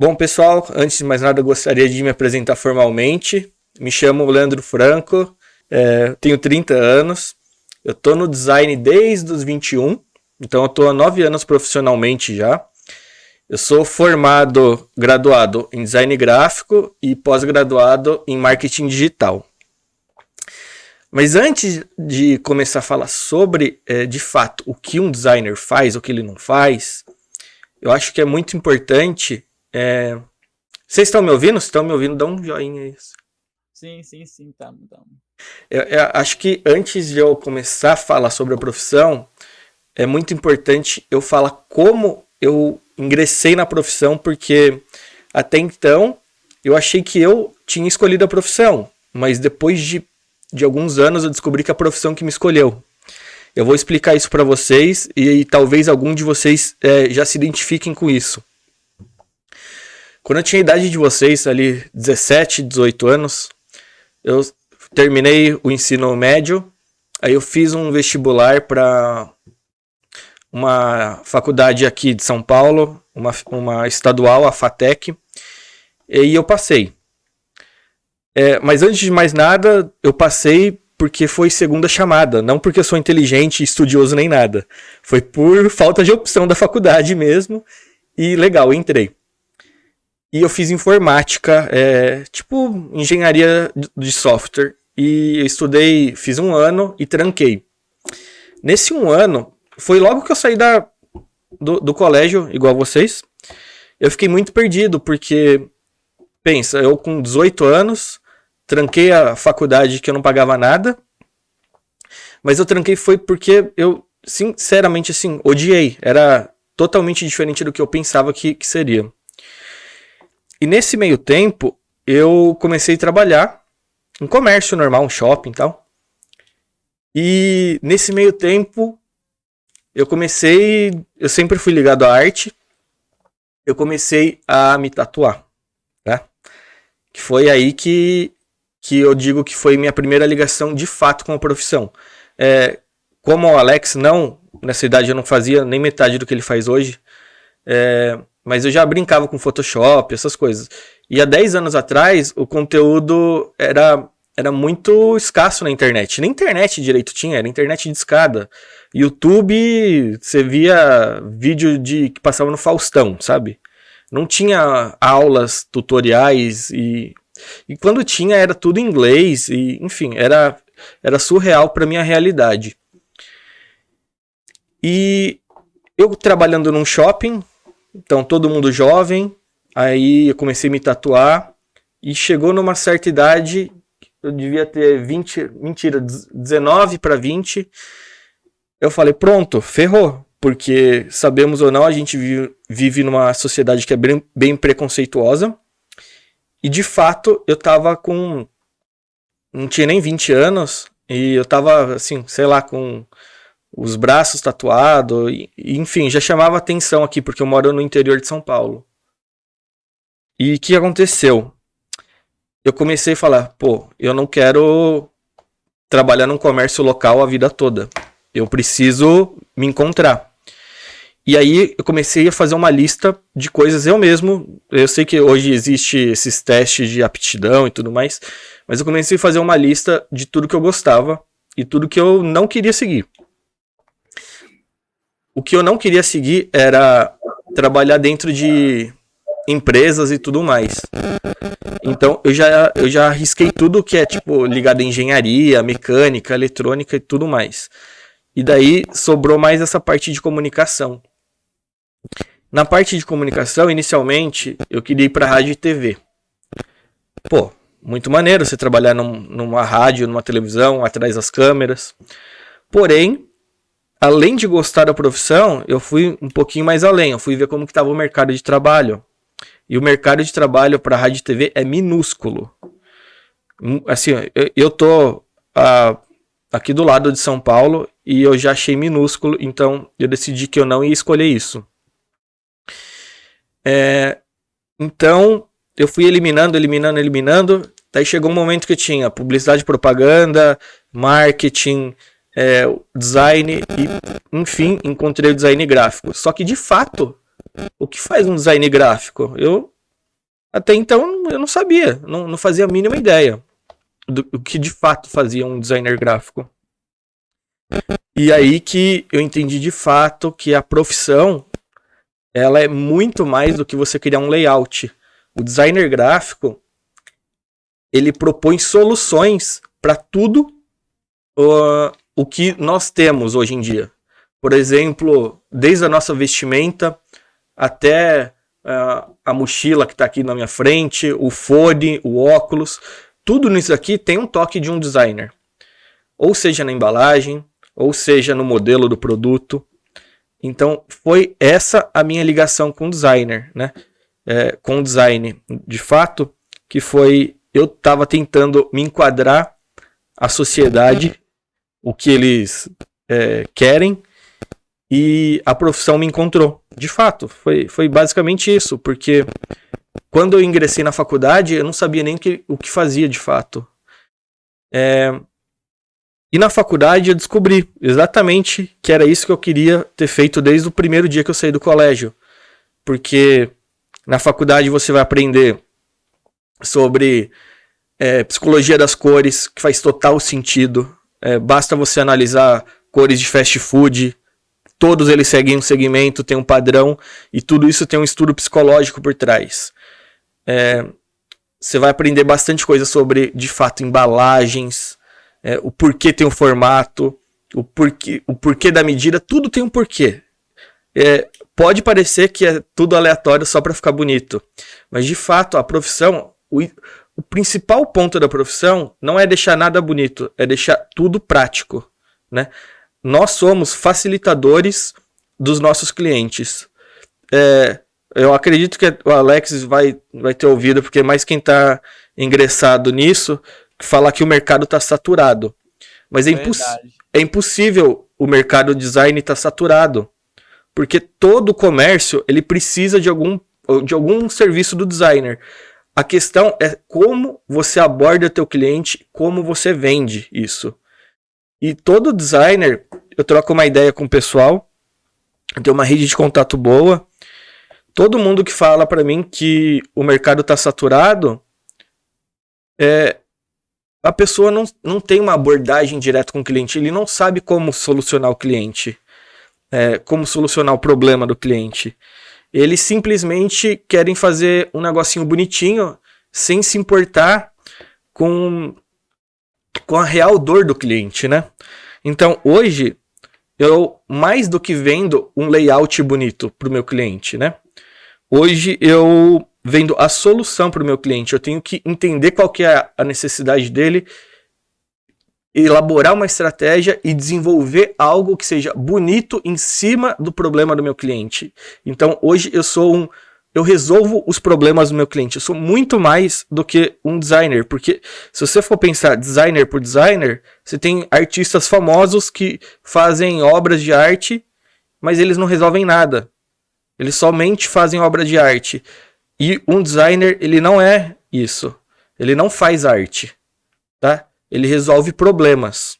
Bom, pessoal, antes de mais nada, eu gostaria de me apresentar formalmente. Me chamo Leandro Franco, tenho 30 anos. Eu estou no design desde os 21, então eu estou há 9 anos profissionalmente já. Eu sou graduado em design gráfico e pós-graduado em marketing digital. Mas antes de começar a falar sobre, de fato, o que um designer faz, o que ele não faz, eu acho que é muito importante. Vocês estão me ouvindo? Se estão me ouvindo, dá um joinha aí. Sim, tá. Eu acho que antes de eu começar a falar sobre a profissão, é muito importante eu falar como eu ingressei na profissão, porque até então eu achei que eu tinha escolhido a profissão, mas depois de alguns anos eu descobri que a profissão que me escolheu. Eu vou explicar isso para vocês e talvez algum de vocês já se identifiquem com isso. Quando eu tinha a idade de vocês, ali 17, 18 anos, eu terminei o ensino médio, aí eu fiz um vestibular para uma faculdade aqui de São Paulo, uma estadual, a FATEC, e eu passei. Mas antes de mais nada, eu passei porque foi segunda chamada, não porque eu sou inteligente, estudioso nem nada. Foi por falta de opção da faculdade mesmo, e legal, entrei. E eu fiz informática, tipo engenharia de software. E eu estudei, fiz 1 ano e tranquei. Nesse 1 ano, foi logo que eu saí do colégio, igual vocês. Eu fiquei muito perdido, porque, pensa, eu com 18 anos, tranquei a faculdade que eu não pagava nada. Mas eu tranquei foi porque eu, sinceramente, assim, odiei. Era totalmente diferente do que eu pensava que seria. E nesse meio tempo, eu comecei a trabalhar em comércio normal, um shopping e tal. E nesse meio tempo, eu sempre fui ligado à arte, eu comecei a me tatuar, tá? Que foi aí que eu digo que foi minha primeira ligação de fato com a profissão. Como o Alex nessa idade eu não fazia nem metade do que ele faz hoje, mas eu já brincava com Photoshop, essas coisas. E há 10 anos atrás, o conteúdo era muito escasso na internet. Nem internet direito tinha, era internet de escada. YouTube, você via vídeo que passava no Faustão, sabe? Não tinha aulas, tutoriais, e quando tinha era tudo em inglês, e enfim, era surreal para minha realidade. E eu trabalhando num shopping, então todo mundo jovem, aí eu comecei a me tatuar e chegou numa certa idade, eu devia ter 19 para 20, eu falei, pronto, ferrou, porque sabemos ou não, a gente vive numa sociedade que é bem preconceituosa, e de fato eu tava não tinha nem 20 anos, e eu tava assim, sei lá, com os braços tatuados, enfim, já chamava atenção aqui, porque eu moro no interior de São Paulo. E o que aconteceu? Eu comecei a falar, eu não quero trabalhar num comércio local a vida toda. Eu preciso me encontrar. E aí eu comecei a fazer uma lista de coisas eu mesmo. Eu sei que hoje existe esses testes de aptidão e tudo mais, mas eu comecei a fazer uma lista de tudo que eu gostava e tudo que eu não queria seguir. O que eu não queria seguir era trabalhar dentro de empresas e tudo mais. Então eu já arrisquei tudo que é tipo ligado à engenharia, mecânica, eletrônica e tudo mais. E daí sobrou mais essa parte de comunicação. Na parte de comunicação, inicialmente, eu queria ir para rádio e TV. Muito maneiro você trabalhar numa rádio, numa televisão, atrás das câmeras. Porém, além de gostar da profissão, eu fui um pouquinho mais além. Eu fui ver como que estava o mercado de trabalho. E o mercado de trabalho para rádio e TV é minúsculo. Assim, eu tô aqui do lado de São Paulo e eu já achei minúsculo, então eu decidi que eu não ia escolher isso. Então, eu fui eliminando. Daí chegou um momento que eu tinha publicidade, propaganda, marketing, design e, enfim, encontrei o design gráfico. Só que, de fato, o que faz um design gráfico? Eu Até então eu não sabia, não fazia a mínima ideia do que de fato fazia um designer gráfico. E aí que eu entendi de fato que a profissão, ela é muito mais do que você criar um layout. O designer gráfico, ele propõe soluções para tudo o que nós temos hoje em dia. Por exemplo, desde a nossa vestimenta até a mochila que está aqui na minha frente, o fone, o óculos, tudo nisso aqui tem um toque de um designer. Ou seja na embalagem, ou seja no modelo do produto. Então foi essa a minha ligação com o designer, né? Com o design, de fato, que foi, eu estava tentando me enquadrar à sociedade, o que eles querem, e a profissão me encontrou. De fato, foi basicamente isso, porque quando eu ingressei na faculdade, eu não sabia nem o que fazia de fato. E na faculdade eu descobri exatamente que era isso que eu queria ter feito desde o primeiro dia que eu saí do colégio. Porque na faculdade você vai aprender sobre psicologia das cores, que faz total sentido. Basta você analisar cores de fast food, todos eles seguem um segmento, tem um padrão, e tudo isso tem um estudo psicológico por trás. Você vai aprender bastante coisa sobre, de fato, embalagens, o porquê tem um formato, o porquê da medida, tudo tem um porquê. Pode parecer que é tudo aleatório só para ficar bonito, mas de fato a profissão, o principal ponto da profissão não é deixar nada bonito, é deixar tudo prático, né? Nós somos facilitadores dos nossos clientes. Eu acredito que o Alex vai ter ouvido, porque mais quem está ingressado nisso, falar que o mercado está saturado. Mas é impossível o mercado design estar saturado. Porque todo comércio ele precisa de algum serviço do designer. A questão é como você aborda teu cliente, como você vende isso. E todo designer, eu troco uma ideia com o pessoal, eu tenho uma rede de contato boa. Todo mundo que fala para mim que o mercado está saturado, a pessoa não tem uma abordagem direta com o cliente, ele não sabe como solucionar o cliente. Como solucionar o problema do cliente. Eles simplesmente querem fazer um negocinho bonitinho, sem se importar com a real dor do cliente, né? Então, hoje, eu mais do que vendo um layout bonito para o meu cliente, né? Hoje, eu vendo a solução para o meu cliente. Eu tenho que entender qual que é a necessidade dele, elaborar uma estratégia e desenvolver algo que seja bonito em cima do problema do meu cliente. Então, hoje eu resolvo os problemas do meu cliente. Eu sou muito mais do que um designer, porque se você for pensar designer por designer, você tem artistas famosos que fazem obras de arte, mas eles não resolvem nada. Eles somente fazem obra de arte. E um designer, ele não é isso. Ele não faz arte, tá? Ele resolve problemas.